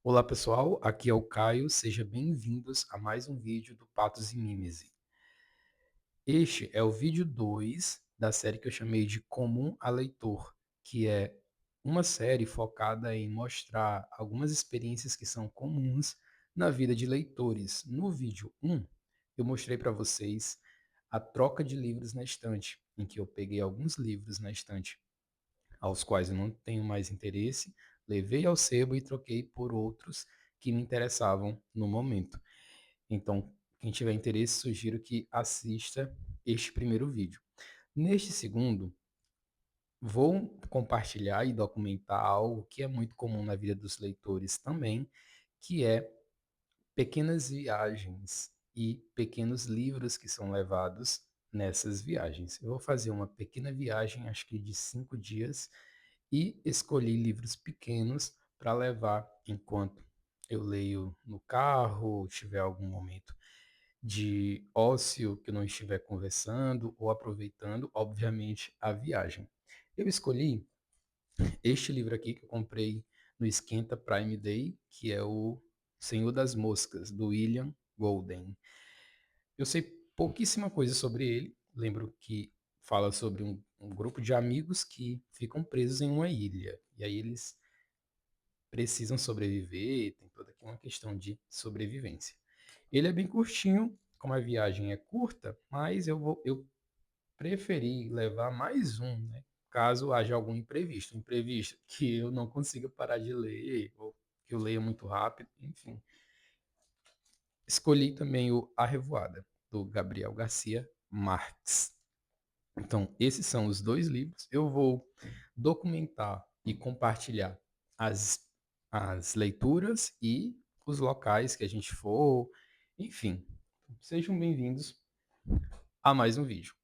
Olá pessoal, aqui é o Caio, sejam bem-vindos a mais um vídeo do Patos e Mimese. Este é o vídeo 2 da série que eu chamei de Comum a Leitor, que é uma série focada em mostrar algumas experiências que são comuns na vida de leitores. No vídeo 1, eu mostrei para vocês a troca de livros na estante, em que eu peguei alguns livros na estante aos quais eu não tenho mais interesse, levei ao sebo e troquei por outros que me interessavam no momento. Então, quem tiver interesse, sugiro que assista este primeiro vídeo. Neste segundo, vou compartilhar e documentar algo que é muito comum na vida dos leitores também, que é pequenas viagens e pequenos livros que são levados nessas viagens. Eu vou fazer uma pequena viagem, acho que de 5 dias, e escolhi livros pequenos para levar enquanto eu leio no carro, tiver algum momento de ócio que eu não estiver conversando ou aproveitando, obviamente, a viagem. Eu escolhi este livro aqui que eu comprei no Esquenta Prime Day, que é o Senhor das Moscas, do William Golden. Eu sei pouquíssima coisa sobre ele. Lembro que fala sobre um grupo de amigos que ficam presos em uma ilha. E aí eles precisam sobreviver, tem toda aqui uma questão de sobrevivência. Ele é bem curtinho, como a viagem é curta, mas eu preferi levar mais um, né? Caso haja algum imprevisto, imprevisto que eu não consiga parar de ler, ou que eu leia muito rápido, enfim. Escolhi também o A Revoada, do Gabriel Garcia Marques. Então, esses são os dois livros. Eu vou documentar e compartilhar as, as leituras e os locais que a gente for. Enfim, sejam bem-vindos a mais um vídeo.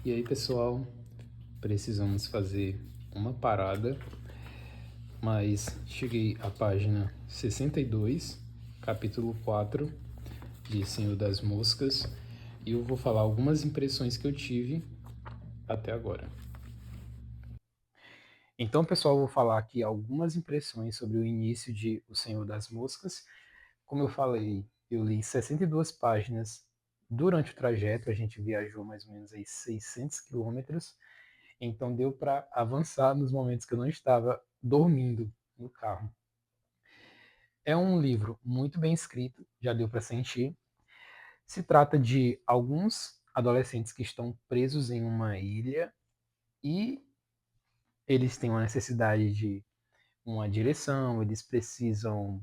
E aí, pessoal, precisamos fazer uma parada, mas cheguei à página 62, capítulo 4 de Senhor das Moscas, e eu vou falar algumas impressões que eu tive até agora. Então, pessoal, eu vou falar aqui algumas impressões sobre o início de O Senhor das Moscas. Como eu falei, eu li 62 páginas durante o trajeto, a gente viajou mais ou menos aí 600 quilômetros, então deu para avançar nos momentos que eu não estava dormindo no carro. É um livro muito bem escrito, já deu para sentir. Se trata de alguns adolescentes que estão presos em uma ilha e eles têm uma necessidade de uma direção, eles precisam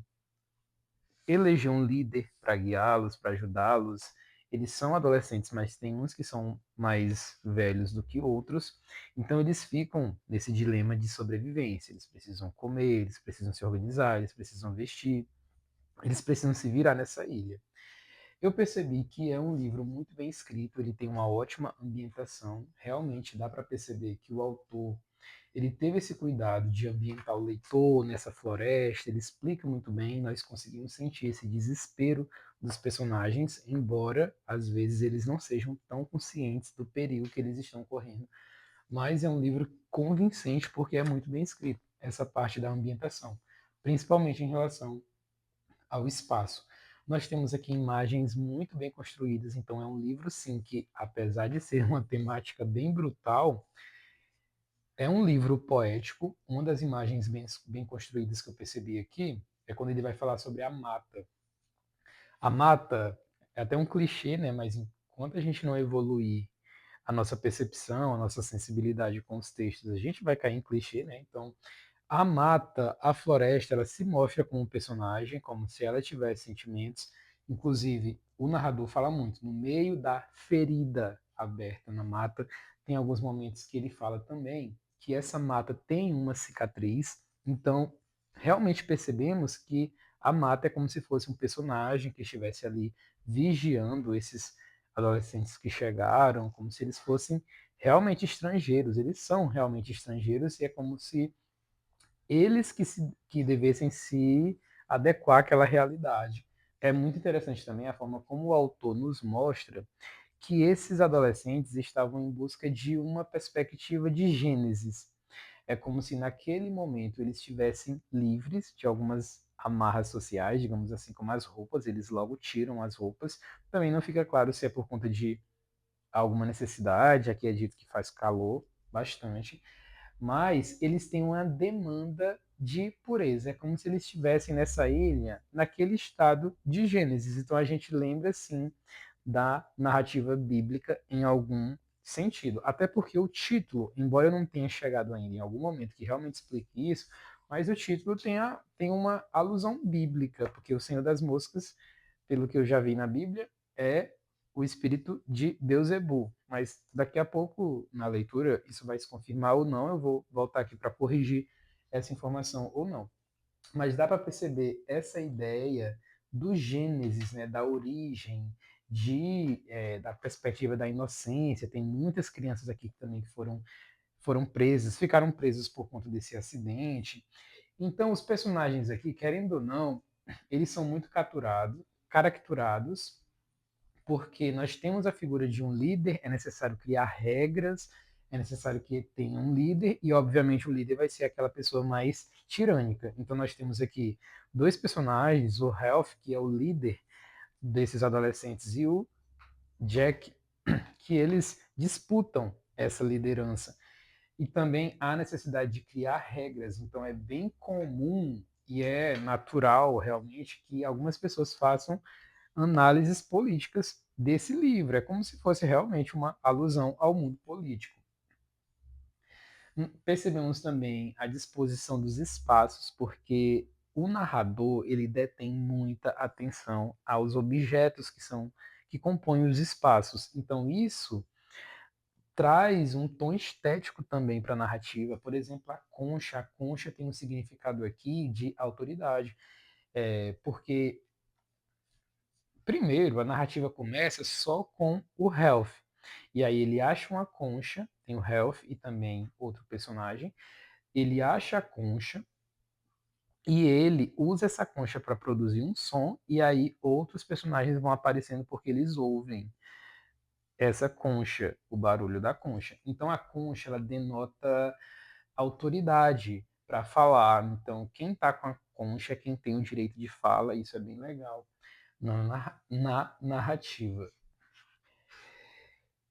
eleger um líder para guiá-los, para ajudá-los. Eles são adolescentes, mas tem uns que são mais velhos do que outros, então eles ficam nesse dilema de sobrevivência. Eles precisam comer, eles precisam se organizar, eles precisam vestir, eles precisam se virar nessa ilha. Eu percebi que é um livro muito bem escrito, ele tem uma ótima ambientação, realmente dá para perceber que o autor ele teve esse cuidado de ambientar o leitor nessa floresta, ele explica muito bem, nós conseguimos sentir esse desespero dos personagens, embora às vezes eles não sejam tão conscientes do perigo que eles estão correndo. Mas é um livro convincente porque é muito bem escrito, essa parte da ambientação, principalmente em relação ao espaço. Nós temos aqui imagens muito bem construídas, então é um livro sim que, apesar de ser uma temática bem brutal, é um livro poético. Uma das imagens bem construídas que eu percebi aqui é quando ele vai falar sobre a mata. A mata é até um clichê, né? Mas enquanto a gente não evoluir a nossa percepção, a nossa sensibilidade com os textos, a gente vai cair em clichê, né? Então, a mata, a floresta, ela se mostra como um personagem, como se ela tivesse sentimentos. Inclusive, o narrador fala muito, no meio da ferida aberta na mata, tem alguns momentos que ele fala também que essa mata tem uma cicatriz. Então, realmente percebemos que a mata é como se fosse um personagem que estivesse ali vigiando esses adolescentes que chegaram, como se eles fossem realmente estrangeiros. Eles são realmente estrangeiros e é como se eles que devessem se adequar àquela realidade. É muito interessante também a forma como o autor nos mostra que esses adolescentes estavam em busca de uma perspectiva de Gênesis. É como se naquele momento eles estivessem livres de algumas amarras sociais, digamos assim, como as roupas, eles logo tiram as roupas. Também não fica claro se é por conta de alguma necessidade, aqui é dito que faz calor bastante, mas eles têm uma demanda de pureza. É como se eles estivessem nessa ilha, naquele estado de Gênesis. Então a gente lembra, sim, da narrativa bíblica em algum sentido. Até porque o título, embora eu não tenha chegado ainda em algum momento que realmente explique isso, mas o título tem uma alusão bíblica, porque o Senhor das Moscas, pelo que eu já vi na Bíblia, é o espírito de Beuzebu. Mas daqui a pouco, na leitura, isso vai se confirmar ou não. Eu vou voltar aqui para corrigir essa informação ou não. Mas dá para perceber essa ideia do Gênesis, né, da origem, da perspectiva da inocência. Tem muitas crianças aqui também que foram presas, ficaram presas por conta desse acidente. Então, os personagens aqui, querendo ou não, eles são muito caracterados porque nós temos a figura de um líder, é necessário criar regras, é necessário que tenha um líder, e obviamente o líder vai ser aquela pessoa mais tirânica. Então nós temos aqui dois personagens, o Ralph, que é o líder desses adolescentes, e o Jack, que eles disputam essa liderança. E também há necessidade de criar regras, então é bem comum e é natural realmente que algumas pessoas façam análises políticas desse livro. É como se fosse realmente uma alusão ao mundo político. Percebemos também a disposição dos espaços, porque o narrador ele detém muita atenção aos objetos que compõem os espaços. Então isso traz um tom estético também para a narrativa. Por exemplo, a concha. A concha tem um significado aqui de autoridade, porque primeiro, a narrativa começa só com o Health. E aí ele acha uma concha, tem o Health e também outro personagem. Ele acha a concha e ele usa essa concha para produzir um som, e aí outros personagens vão aparecendo porque eles ouvem essa concha, o barulho da concha. Então a concha ela denota autoridade para falar. Então quem está com a concha é quem tem o direito de fala, isso é bem legal na narrativa.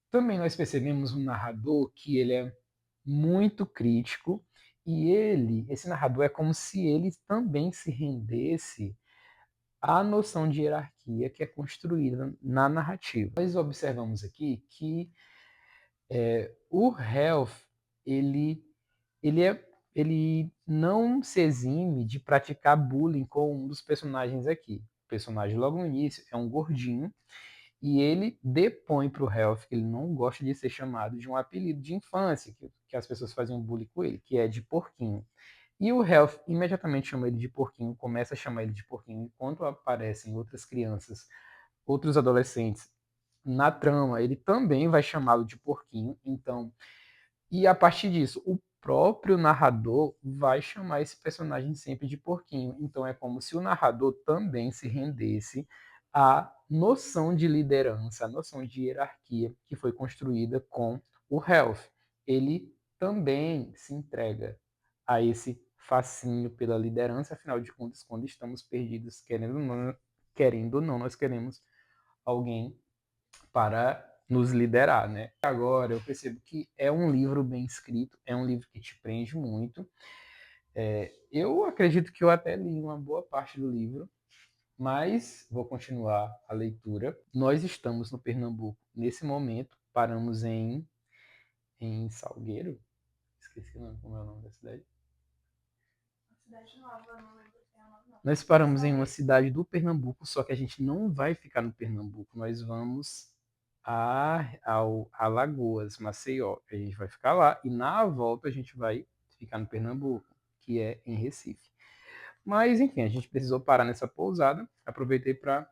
Também nós percebemos um narrador que ele é muito crítico e esse narrador é como se ele também se rendesse à noção de hierarquia que é construída na narrativa. Nós observamos aqui que o Health ele ele é ele não se exime de praticar bullying com um dos personagens aqui. O personagem logo no início é um gordinho e ele depõe para o Health que ele não gosta de ser chamado de um apelido de infância, que as pessoas faziam bullying com ele, que é de porquinho. E o Health imediatamente chama ele de porquinho, começa a chamar ele de porquinho, enquanto aparecem outras crianças, outros adolescentes na trama, ele também vai chamá-lo de porquinho. Então, e a partir disso, o próprio narrador vai chamar esse personagem sempre de porquinho. Então é como se o narrador também se rendesse à noção de liderança, à noção de hierarquia que foi construída com o Health. Ele também se entrega a esse fascínio pela liderança, afinal de contas, quando estamos perdidos, querendo ou não, nós queremos alguém para nos liderar, né? Agora eu percebo que é um livro bem escrito, é um livro que te prende muito. Eu acredito que eu até li uma boa parte do livro, Mas vou continuar a leitura. Nós estamos no Pernambuco nesse momento. Paramos em Salgueiro. Esqueci o nome, como é o nome da cidade. Cidade Nova, não lembro se é a nova, não. Nós paramos em uma cidade do Pernambuco, só que a gente não vai ficar no Pernambuco. Nós vamos a Alagoas, Maceió. A gente vai ficar lá e na volta a gente vai ficar no Pernambuco, que é em Recife. Mas, enfim, a gente precisou parar nessa pousada. Aproveitei para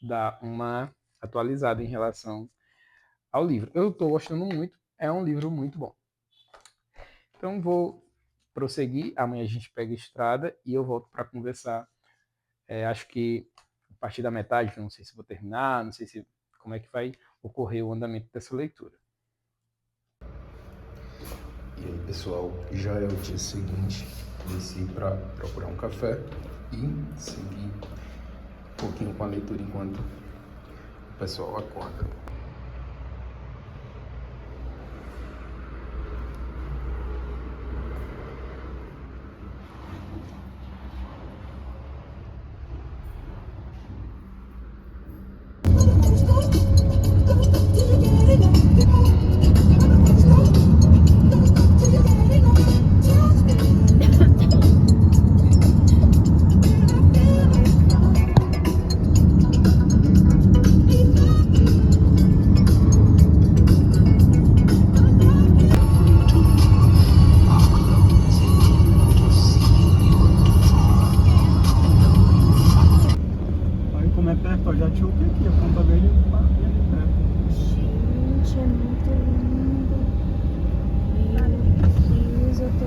dar uma atualizada em relação ao livro. Eu estou gostando muito, é um livro muito bom. Então, vou prosseguir. Amanhã a gente pega a estrada e eu volto para conversar. Acho que a partir da metade, não sei se vou terminar, não sei se como é que vai ocorrer o andamento dessa leitura. E aí, pessoal, já é o dia seguinte. Desci para procurar um café e seguir um pouquinho com a leitura enquanto o pessoal acorda. Já tinha o que aqui, a ponta dele e ali perto. Gente, é muito lindo. Meu Deus, eu tô...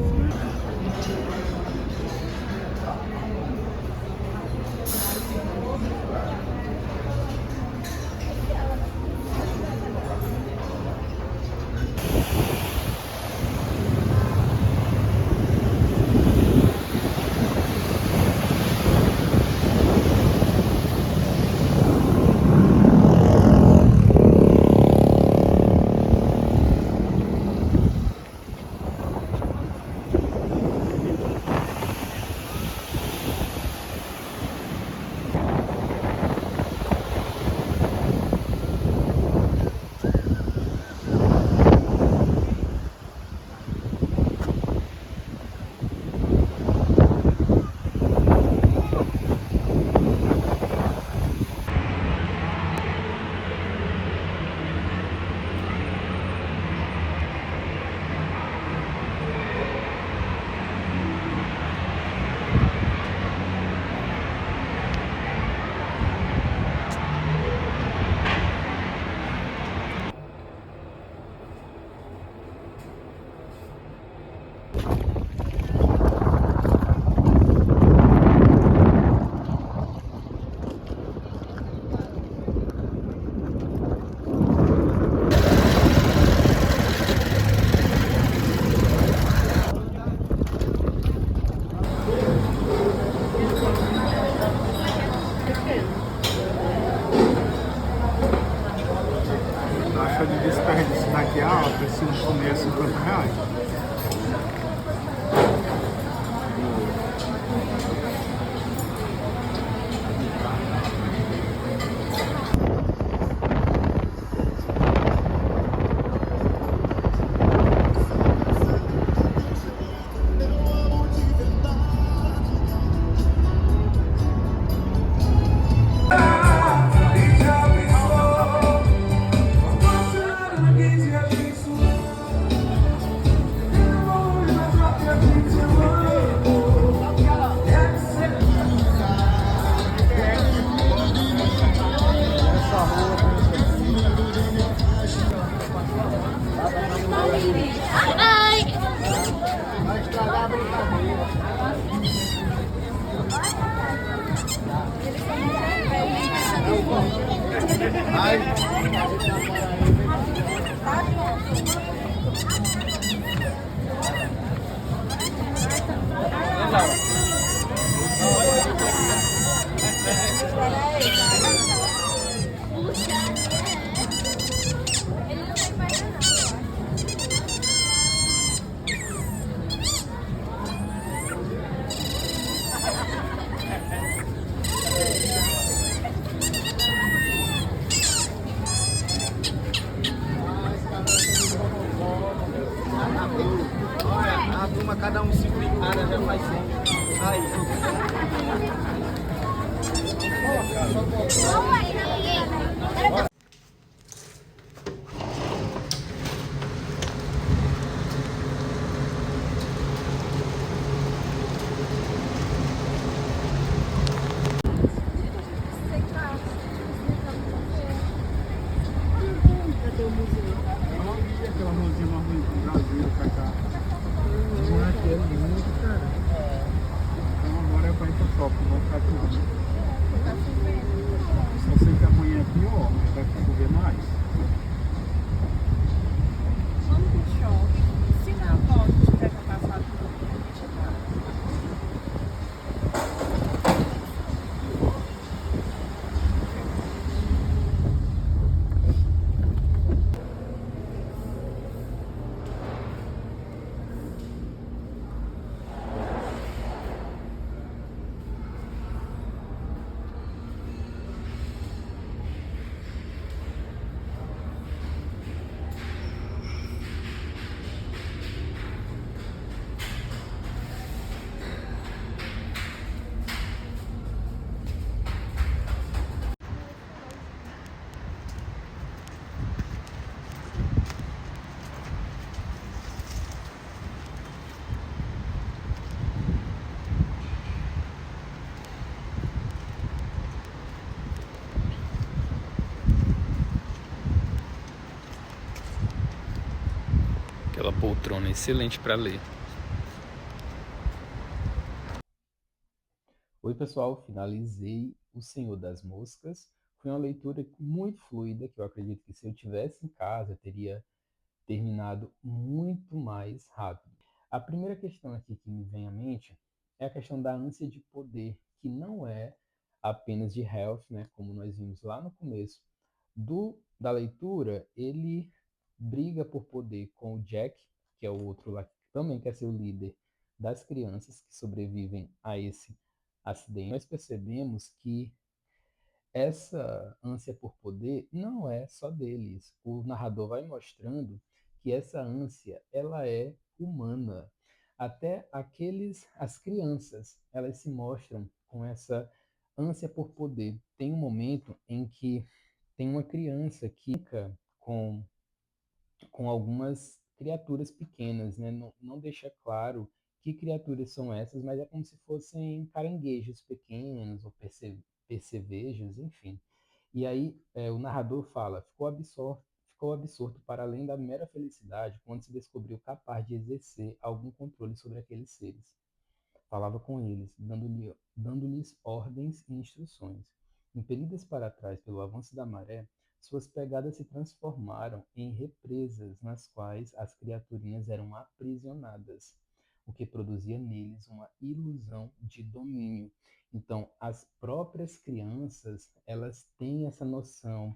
Taxa de desperdício daqui é alta, se não comer é R$50. Cada um se prepara, já faz sempre. Aí. Cadê o museu? Olha aquela rosinha mais bonita do Brasil, pra cá. Aqui é lindo, cara. Então agora é pra ir pro shopping, vamos ficar tudo. Só sei que amanhã é pior, mas vai chover mais. Vamos pro shopping. Se na volta tiver que passar tudo, a gente vai. Aquela poltrona excelente para ler. Oi, pessoal, finalizei O Senhor das Moscas. Foi uma leitura muito fluida, que eu acredito que se eu tivesse em casa, eu teria terminado muito mais rápido. A primeira questão aqui que me vem à mente é a questão da ânsia de poder, que não é apenas de Health, né, como nós vimos lá no começo da leitura. Ele briga por poder com o Jack, que é o outro lá que também quer ser o líder das crianças que sobrevivem a esse acidente. Nós percebemos que essa ânsia por poder não é só deles. O narrador vai mostrando que essa ânsia, ela é humana. Até as crianças, elas se mostram com essa ânsia por poder. Tem um momento em que tem uma criança que fica com algumas criaturas pequenas, né? Não deixa claro que criaturas são essas, mas é como se fossem caranguejos pequenos ou percevejos, enfim. E aí o narrador fala: ficou absorto para além da mera felicidade quando se descobriu capaz de exercer algum controle sobre aqueles seres. Falava com eles, dando-lhes ordens e instruções. Impelidas para trás pelo avanço da maré, suas pegadas se transformaram em represas nas quais as criaturinhas eram aprisionadas, o que produzia neles uma ilusão de domínio. Então, as próprias crianças, elas têm essa noção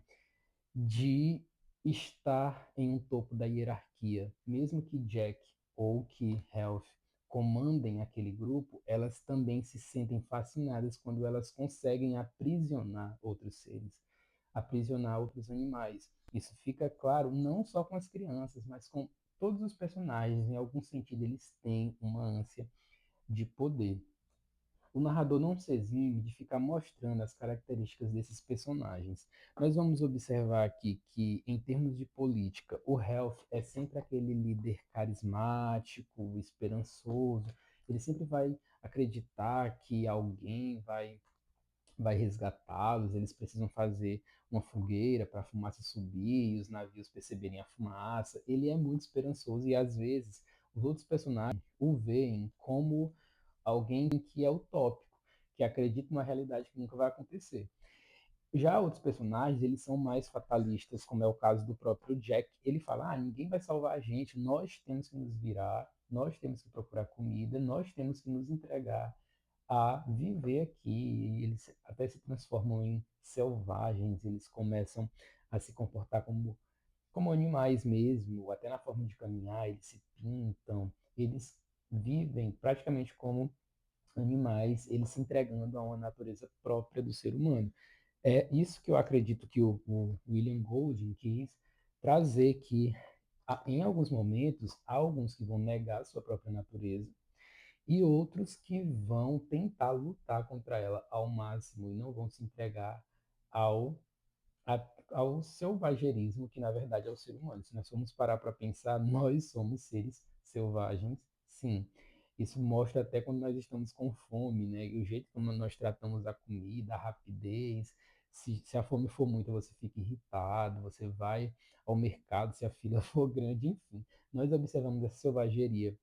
de estar em um topo da hierarquia. Mesmo que Jack ou que Health comandem aquele grupo, elas também se sentem fascinadas quando elas conseguem aprisionar outros seres, aprisionar outros animais. Isso fica claro não só com as crianças, mas com todos os personagens. Em algum sentido, eles têm uma ânsia de poder. O narrador não se exime de ficar mostrando as características desses personagens. Nós vamos observar aqui que, em termos de política, o Health é sempre aquele líder carismático, esperançoso. Ele sempre vai acreditar que alguém vai resgatá-los. Eles precisam fazer uma fogueira para a fumaça subir e os navios perceberem a fumaça. Ele é muito esperançoso e, às vezes, os outros personagens o veem como alguém que é utópico, que acredita numa realidade que nunca vai acontecer. Já outros personagens, eles são mais fatalistas, como é o caso do próprio Jack. Ele fala: ninguém vai salvar a gente, nós temos que nos virar, nós temos que procurar comida, nós temos que nos entregar a viver aqui. E eles até se transformam em selvagens, eles começam a se comportar como animais mesmo, até na forma de caminhar, eles se pintam, eles vivem praticamente como animais, eles se entregando a uma natureza própria do ser humano. É isso que eu acredito que o William Golding quis trazer, que Em alguns momentos, há alguns que vão negar a sua própria natureza e outros que vão tentar lutar contra ela ao máximo e não vão se entregar ao, ao selvagerismo, que na verdade é o ser humano. Se nós formos parar para pensar, nós somos seres selvagens, sim. Isso mostra até quando nós estamos com fome, né? E o jeito como nós tratamos a comida, a rapidez. Se a fome for muita, você fica irritado, você vai ao mercado se a fila for grande, enfim. Nós observamos essa selvageria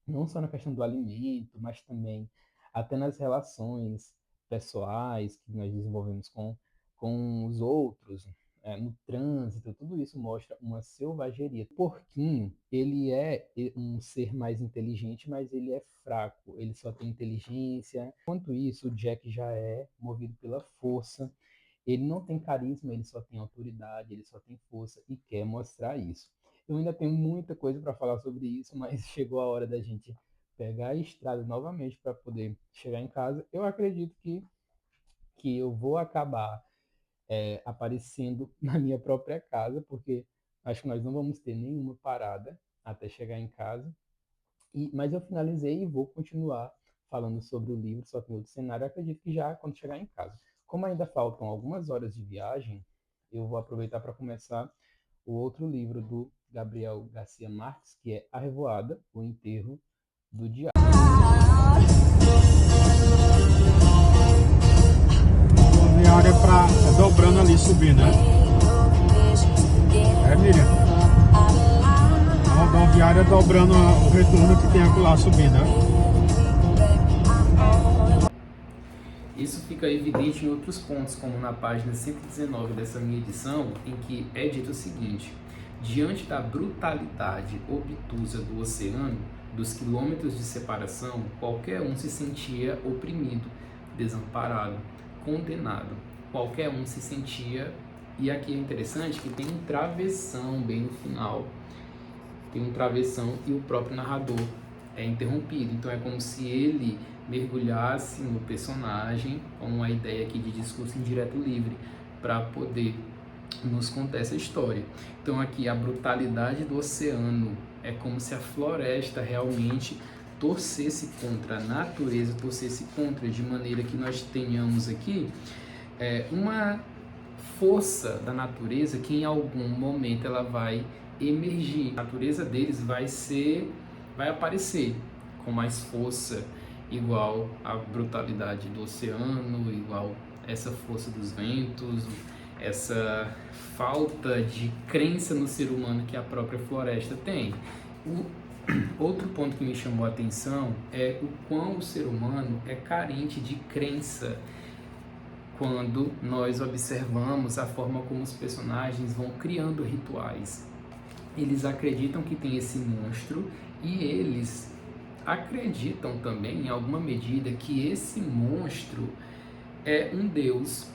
não só na questão do alimento, mas também até nas relações pessoais que nós desenvolvemos com os outros, no trânsito, tudo isso mostra uma selvageria. O porquinho, ele é um ser mais inteligente, mas ele é fraco, ele só tem inteligência. Enquanto isso, o Jack já é movido pela força, ele não tem carisma, ele só tem autoridade, ele só tem força e quer mostrar isso. Eu ainda tenho muita coisa para falar sobre isso, mas chegou a hora da gente pegar a estrada novamente para poder chegar em casa. Eu acredito que eu vou acabar aparecendo na minha própria casa, porque acho que nós não vamos ter nenhuma parada até chegar em casa. Mas eu finalizei e vou continuar falando sobre o livro, só que em outro cenário. Eu acredito que já quando chegar em casa. Como ainda faltam algumas horas de viagem, eu vou aproveitar para começar o outro livro do Gabriel Garcia Marques, que é A Revoada, O Enterro do Diabo. Rodoviária dobrando ali, subindo, né? Miriam? A rodoviária dobrando o retorno que tem aqui lá subindo, né? Isso fica evidente em outros pontos, como na página 119 dessa minha edição, em que é dito o seguinte: diante da brutalidade obtusa do oceano, dos quilômetros de separação, qualquer um se sentia oprimido, desamparado, condenado. Qualquer um se sentia, e aqui é interessante que tem um travessão bem no final, tem um travessão e o próprio narrador é interrompido. Então é como se ele mergulhasse no personagem, com uma ideia aqui de discurso indireto livre, para poder nos contar essa história. Então aqui a brutalidade do oceano é como se a floresta realmente torcesse contra a natureza, torcesse contra, de maneira que nós tenhamos aqui uma força da natureza que em algum momento ela vai emergir. A natureza deles vai aparecer com mais força, igual a brutalidade do oceano, igual essa força dos ventos, essa falta de crença no ser humano que a própria floresta tem. Outro ponto que me chamou a atenção é o quão o ser humano é carente de crença quando nós observamos a forma como os personagens vão criando rituais. Eles acreditam que tem esse monstro e eles acreditam também, em alguma medida, que esse monstro é um deus.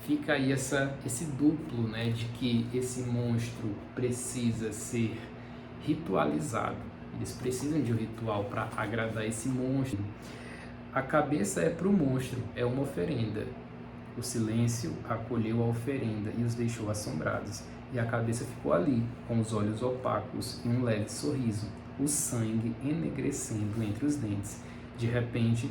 Fica aí esse duplo, né, de que esse monstro precisa ser ritualizado. Eles precisam de um ritual para agradar esse monstro. A cabeça é para o monstro, é uma oferenda. O silêncio acolheu a oferenda e os deixou assombrados. E a cabeça ficou ali, com os olhos opacos e um leve sorriso, o sangue enegrecendo entre os dentes. De repente,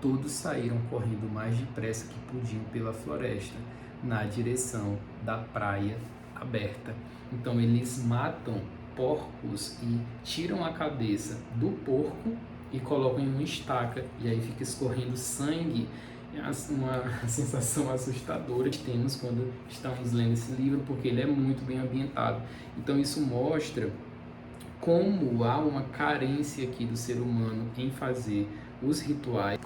todos saíram correndo mais depressa que podiam pela floresta, na direção da praia aberta. Então eles matam porcos e tiram a cabeça do porco e colocam em uma estaca, e aí fica escorrendo sangue. É uma sensação assustadora que temos quando estamos lendo esse livro, porque ele é muito bem ambientado. Então isso mostra como há uma carência aqui do ser humano em fazer os rituais.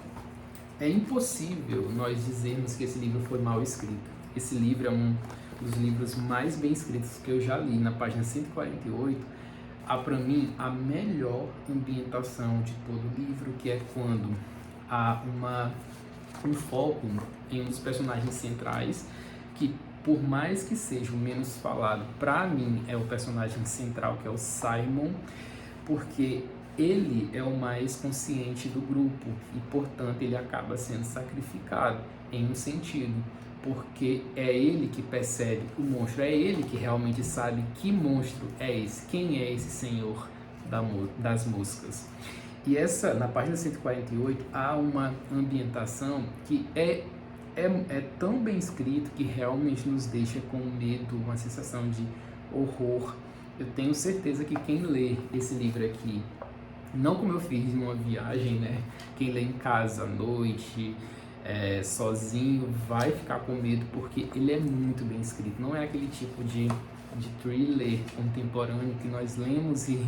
É impossível nós dizermos que esse livro foi mal escrito. Esse livro é um dos livros mais bem escritos que eu já li. Na página 148, há para mim a melhor ambientação de todo o livro, que é quando há um foco em um dos personagens centrais, que por mais que seja o menos falado, para mim é o personagem central, que é o Simon, porque ele é o mais consciente do grupo e, portanto, ele acaba sendo sacrificado em um sentido, porque é ele que percebe o monstro, é ele que realmente sabe que monstro é esse, quem é esse senhor das moscas. E na página 148 há uma ambientação que é tão bem escrito que realmente nos deixa com medo, uma sensação de horror. Eu tenho certeza que quem lê esse livro aqui, não como eu fiz numa viagem, né? Quem lê em casa à noite, sozinho, vai ficar com medo, porque ele é muito bem escrito. Não é aquele tipo de thriller contemporâneo que nós lemos e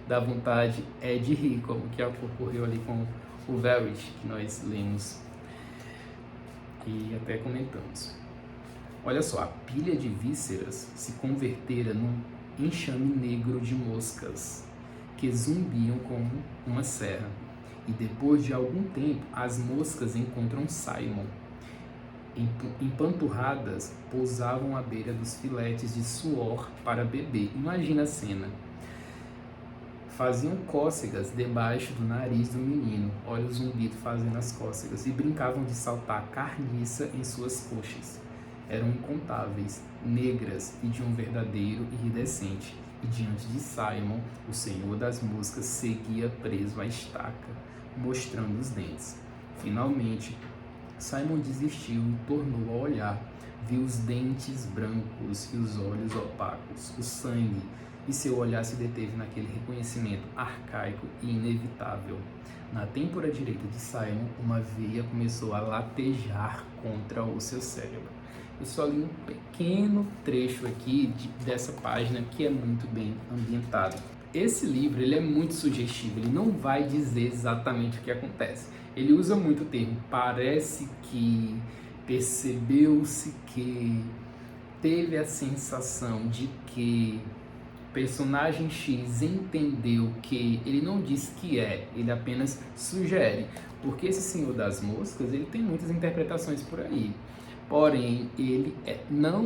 dá vontade de rir, como que ocorreu ali com o Verity, que nós lemos e até comentamos. Olha só, a pilha de vísceras se convertera num enxame negro de moscas que zumbiam como uma serra. E depois de algum tempo, as moscas encontram Simon. Empanturradas, pousavam à beira dos filetes de suor para beber. Imagina a cena. Faziam cócegas debaixo do nariz do menino, olha o zumbido fazendo as cócegas, e brincavam de saltar carniça em suas coxas. Eram incontáveis, negras e de um verdadeiro iridescente. E diante de Simon, o senhor das moscas seguia preso à estaca, mostrando os dentes. Finalmente, Simon desistiu e tornou a olhar. Viu os dentes brancos e os olhos opacos, o sangue, e seu olhar se deteve naquele reconhecimento arcaico e inevitável. Na têmpora direita de Simon, uma veia começou a latejar contra o seu cérebro. Eu só li um pequeno trecho aqui dessa página que é muito bem ambientado. Esse livro ele é muito sugestivo, ele não vai dizer exatamente o que acontece. Ele usa muito o termo parece que, percebeu-se que, teve a sensação de que, personagem X entendeu que. Ele não diz que ele apenas sugere, porque esse Senhor das Moscas ele tem muitas interpretações por aí. Porém, ele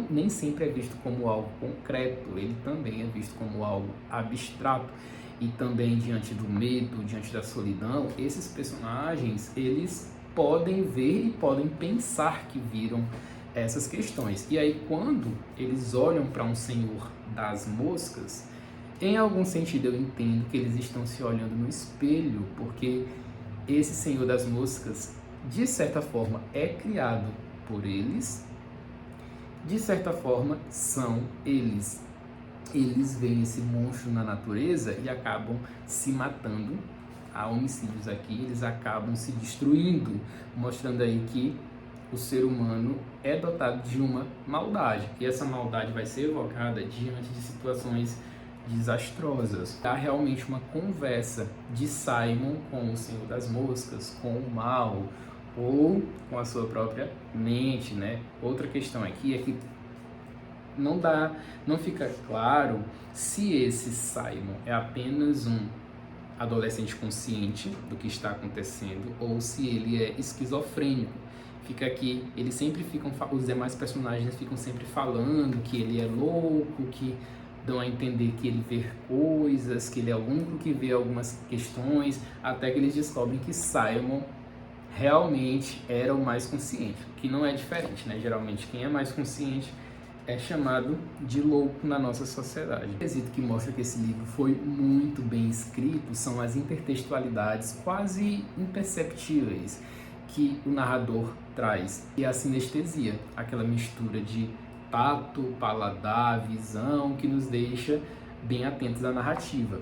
nem sempre é visto como algo concreto, ele também é visto como algo abstrato. E também diante do medo, diante da solidão, esses personagens, eles podem ver e podem pensar que viram essas questões. E aí, quando eles olham para um senhor das moscas, em algum sentido eu entendo que eles estão se olhando no espelho, porque esse senhor das moscas, de certa forma, é criado por eles, de certa forma, são eles. Eles veem esse monstro na natureza e acabam se matando. Há homicídios aqui, eles acabam se destruindo, mostrando aí que o ser humano é dotado de uma maldade. E essa maldade vai ser evocada diante de situações desastrosas. Há realmente uma conversa de Simon com o Senhor das Moscas, com o mal, ou com a sua própria mente, né? Outra questão aqui é que não fica claro se esse Simon é apenas um adolescente consciente do que está acontecendo ou se ele é esquizofrênico. Fica aqui, eles sempre ficam, os demais personagens ficam sempre falando que ele é louco, que dão a entender que ele vê coisas, que ele é o único que vê algumas questões, até que eles descobrem que Simon realmente era o mais consciente, que não é diferente, né? Geralmente quem é mais consciente é chamado de louco na nossa sociedade. O quesito que mostra que esse livro foi muito bem escrito são as intertextualidades quase imperceptíveis que o narrador traz, e a sinestesia, aquela mistura de tato, paladar, visão, que nos deixa bem atentos à narrativa.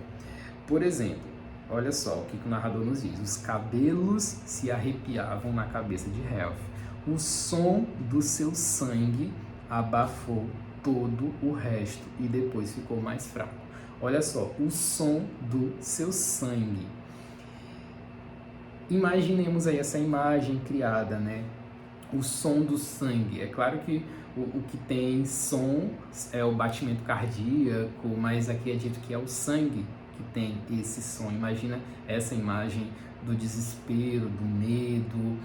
Por exemplo, olha só o que o narrador nos diz. Os cabelos se arrepiavam na cabeça de Ralph. O som do seu sangue abafou todo o resto e depois ficou mais fraco. Olha só, o som do seu sangue. Imaginemos aí essa imagem criada, né? O som do sangue. É claro que o que tem som é o batimento cardíaco, mas aqui é dito que é o sangue que tem esse som. Imagina essa imagem do desespero, do medo,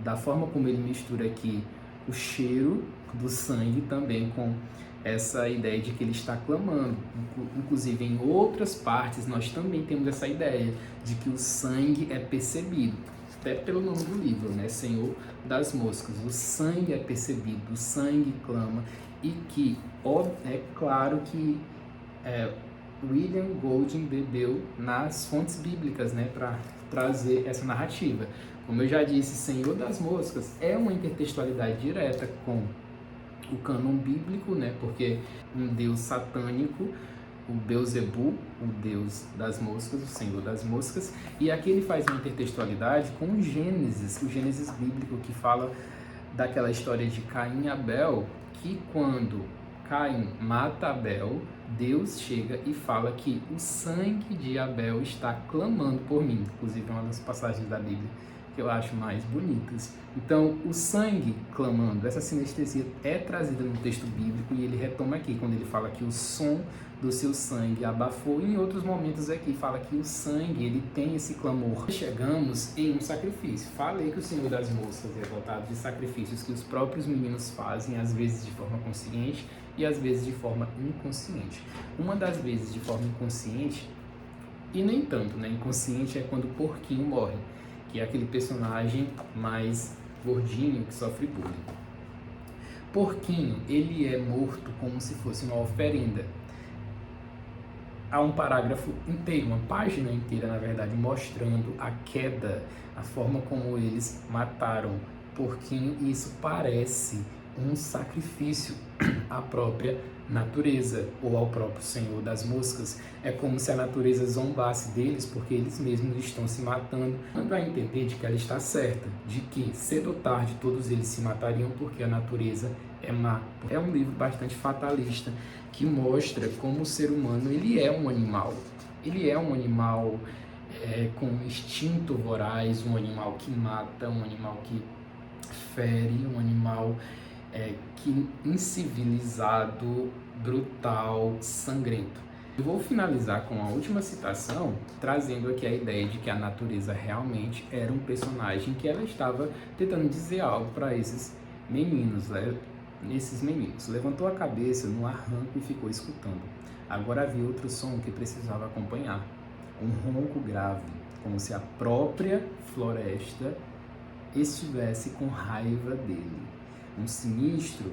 da forma como ele mistura aqui o cheiro do sangue também com essa ideia de que ele está clamando. Inclusive, em outras partes, nós também temos essa ideia de que o sangue é percebido. até pelo nome do livro, né? Senhor das Moscas. O sangue é percebido, o sangue clama, e que é claro que William Golding bebeu nas fontes bíblicas, né, para trazer essa narrativa. Como eu já disse, Senhor das Moscas é uma intertextualidade direta com o cânon bíblico, né, porque um deus satânico, o Beelzebub, o deus das moscas, o Senhor das Moscas, e aqui ele faz uma intertextualidade com o Gênesis bíblico, que fala daquela história de Caim e Abel, que quando Caim mata Abel, Deus chega e fala que o sangue de Abel está clamando por mim. Inclusive é uma das passagens da Bíblia que eu acho mais bonitas. Então, o sangue clamando, essa sinestesia é trazida no texto bíblico, e ele retoma aqui, quando ele fala que o som do seu sangue abafou, e em outros momentos aqui fala que o sangue, ele tem esse clamor. Chegamos em um sacrifício. Falei que o Senhor das Moscas é dotado de sacrifícios que os próprios meninos fazem, às vezes de forma consciente e às vezes de forma inconsciente. Uma das vezes de forma inconsciente, e nem tanto, né? Inconsciente é quando o porquinho morre, que é aquele personagem mais gordinho que sofre bullying. Porquinho, ele é morto como se fosse uma oferenda. Há um parágrafo inteiro, uma página inteira, na verdade, mostrando a queda, a forma como eles mataram Porquinho, e isso parece um sacrifício à própria natureza ou ao próprio Senhor das Moscas. É como se a natureza zombasse deles, porque eles mesmos estão se matando, dando a entender de que ela está certa, de que cedo ou tarde todos eles se matariam porque a natureza é má. É um livro bastante fatalista, que mostra como o ser humano, ele é um animal. Ele é um animal com instinto voraz, um animal que mata, um animal que fere, um animal que incivilizado, brutal, sangrento. Eu vou finalizar com a última citação, trazendo aqui a ideia de que a natureza realmente era um personagem, que ela estava tentando dizer algo para esses meninos, né? Esses meninos. Levantou a cabeça no arranco e ficou escutando. Agora havia outro som que precisava acompanhar. Um ronco grave, como se a própria floresta estivesse com raiva dele. Um sinistro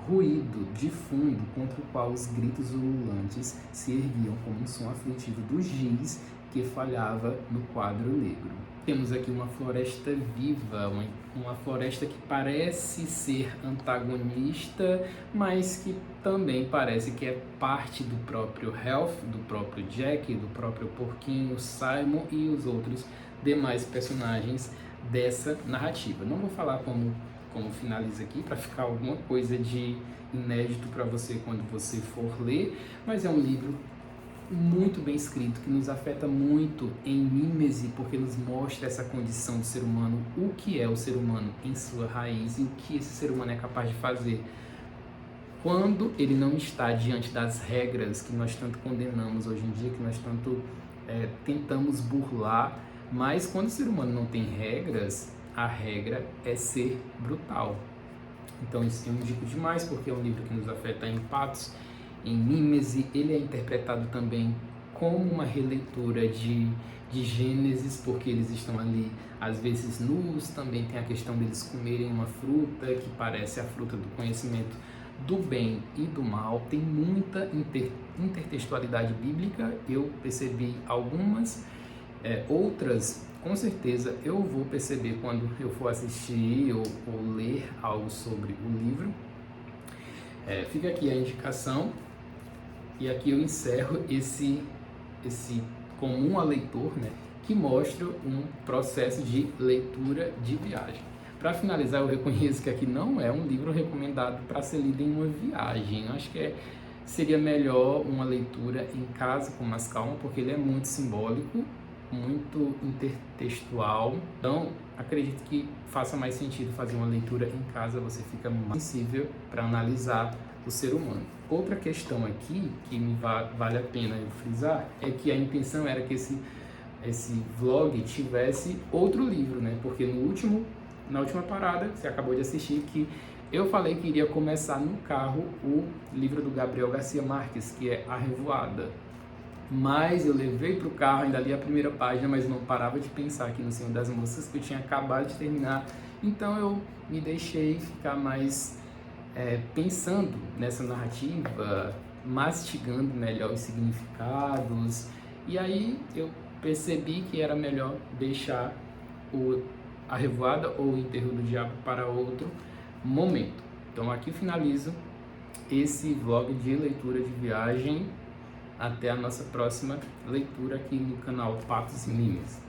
ruído de fundo contra o qual os gritos ululantes se erguiam como um som aflitivo do giz que falhava no quadro negro. Temos aqui uma floresta viva, uma floresta que parece ser antagonista, mas que também parece que é parte do próprio Ralph, do próprio Jack, do próprio Porquinho, Simon e os outros demais personagens dessa narrativa. Não vou falar como finaliza aqui, para ficar alguma coisa de inédito para você quando você for ler, mas é um livro muito bem escrito, que nos afeta muito em Mímese, porque nos mostra essa condição do ser humano, o que é o ser humano em sua raiz e o que esse ser humano é capaz de fazer quando ele não está diante das regras que nós tanto condenamos hoje em dia, que nós tanto tentamos burlar. Mas quando o ser humano não tem regras, a regra é ser brutal. Então isso eu indico demais, porque é um livro que nos afeta em Patos, em Mímese. Ele é interpretado também como uma releitura de Gênesis, porque eles estão ali às vezes nus. Também tem a questão deles comerem uma fruta que parece a fruta do conhecimento do bem e do mal. Tem muita intertextualidade bíblica, eu percebi algumas, outras com certeza eu vou perceber quando eu for assistir ou ler algo sobre o livro. Fica aqui a indicação, e aqui eu encerro esse comum a leitor, né, que mostra um processo de leitura de viagem. Para finalizar, eu reconheço que aqui não é um livro recomendado para ser lido em uma viagem. Eu acho que seria melhor uma leitura em casa com mais calma, porque ele é muito simbólico, muito intertextual. Então, acredito que faça mais sentido fazer uma leitura em casa, você fica mais sensível para analisar o ser humano. Outra questão aqui que vale a pena eu frisar é que a intenção era que esse vlog tivesse outro livro, né? Porque na última parada, você acabou de assistir, que eu falei que iria começar no carro o livro do Gabriel Garcia Marques, que é A Revoada. Mas eu levei para o carro, ainda li a primeira página, mas não parava de pensar aqui no Senhor das Moças, que eu tinha acabado de terminar. Então eu me deixei ficar mais pensando nessa narrativa, mastigando melhor os significados. E aí eu percebi que era melhor deixar a Revoada ou o Enterro do Diabo para outro momento. Então aqui finalizo esse vlog de leitura de viagem. Até a nossa próxima leitura aqui no canal Patos e Mimes.